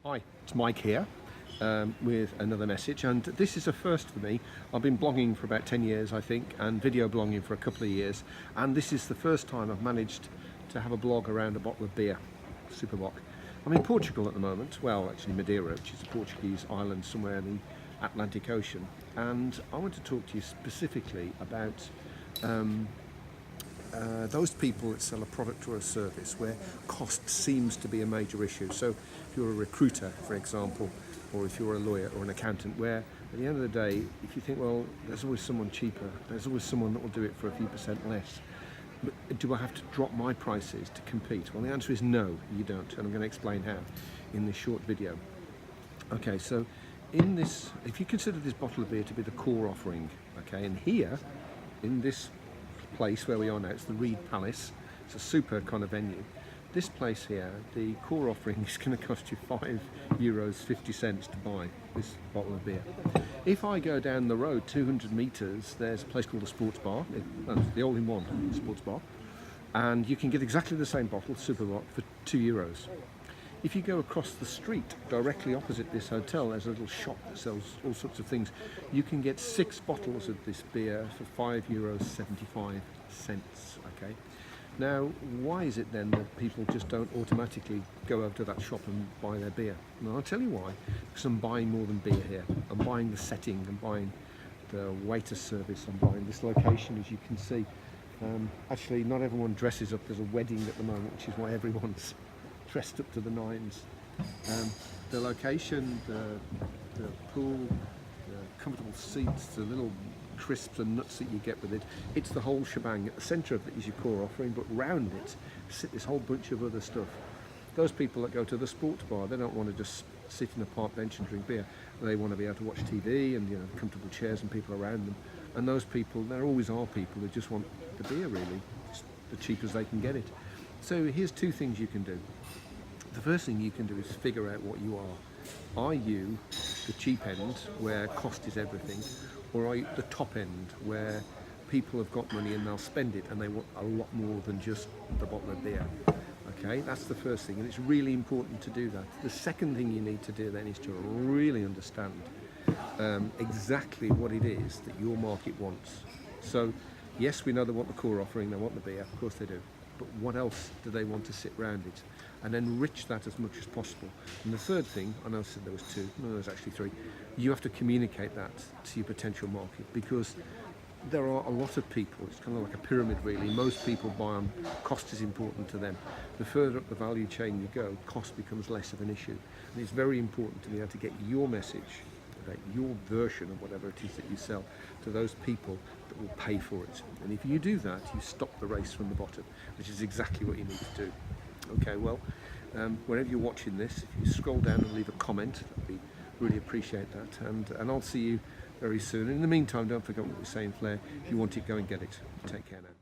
Hi, it's Mike here with another message, and this is a first for me. I've been blogging for about 10 years, I think, and video blogging for a couple of years, and this is the first time I've managed to have a blog around a bottle of beer, Super Bock. I'm in Portugal at the moment, well actually Madeira, which is a Portuguese island somewhere in the Atlantic Ocean, and I want to talk to you specifically about those people that sell a product or a service where cost seems to be a major issue. So if you're a recruiter, for example, or if you're a lawyer or an accountant, where at the end of the day, if you think, well, there's always someone cheaper, there's always someone that will do it for a few percent less, but do I have to drop my prices to compete? Well, the answer is no, you don't, and I'm going to explain how in this short video. Okay, so in this, if you consider this bottle of beer to be the core offering, okay, and here, in this place where we are now, it's the Reed Palace, it's a super kind of venue. This place here, the core offering is going to cost you €5.50 to buy this bottle of beer. If I go down the road 200 metres, there's a place called the Sports Bar, the all-in-one sports bar, and you can get exactly the same bottle, Super Bock, for €2. If you go across the street, directly opposite this hotel, there's a little shop that sells all sorts of things. You can get 6 bottles of this beer for €5.75, okay? Now, why is it then that people just don't automatically go over to that shop and buy their beer? Well, I'll tell you why. Because I'm buying more than beer here. I'm buying the setting, I'm buying the waiter service, I'm buying this location, as you can see. Actually, not everyone dresses up. There's a wedding at the moment, which is why everyone's dressed up to the nines. The location, the pool, the comfortable seats, the little crisps and nuts that you get with it, it's the whole shebang. At the centre of it is your core offering, but round it sit this whole bunch of other stuff. Those people that go to the sports bar, they don't want to just sit in a park bench and drink beer. They want to be able to watch TV and, you know, comfortable chairs and people around them. And those people, there always are people who just want the beer really, it's the cheapest they can get it. So here's 2 things you can do. The first thing you can do is figure out what you are. Are you the cheap end, where cost is everything, or are you the top end, where people have got money and they'll spend it and they want a lot more than just the bottle of beer? Okay, that's the first thing, and it's really important to do that. The second thing you need to do then is to really understand exactly what it is that your market wants. So yes, we know they want the core offering, they want the beer, of course they do. But what else do they want to sit around it? And enrich that as much as possible. And the third thing, I know I said there was 2, no, there's actually 3, you have to communicate that to your potential market, because there are a lot of people, it's kind of like a pyramid really, most people buy on cost is important to them. The further up the value chain you go, cost becomes less of an issue. And it's very important to be able to get your message, your version of whatever it is that you sell, to those people that will pay for it. And if you do that, you stop the race from the bottom, which is exactly what you need to do. Okay, well, whenever you're watching this, if you scroll down and leave a comment, I'd really appreciate that, and I'll see you very soon. In the meantime, don't forget what we say in Flair, if you want it, go and get it. Take care now.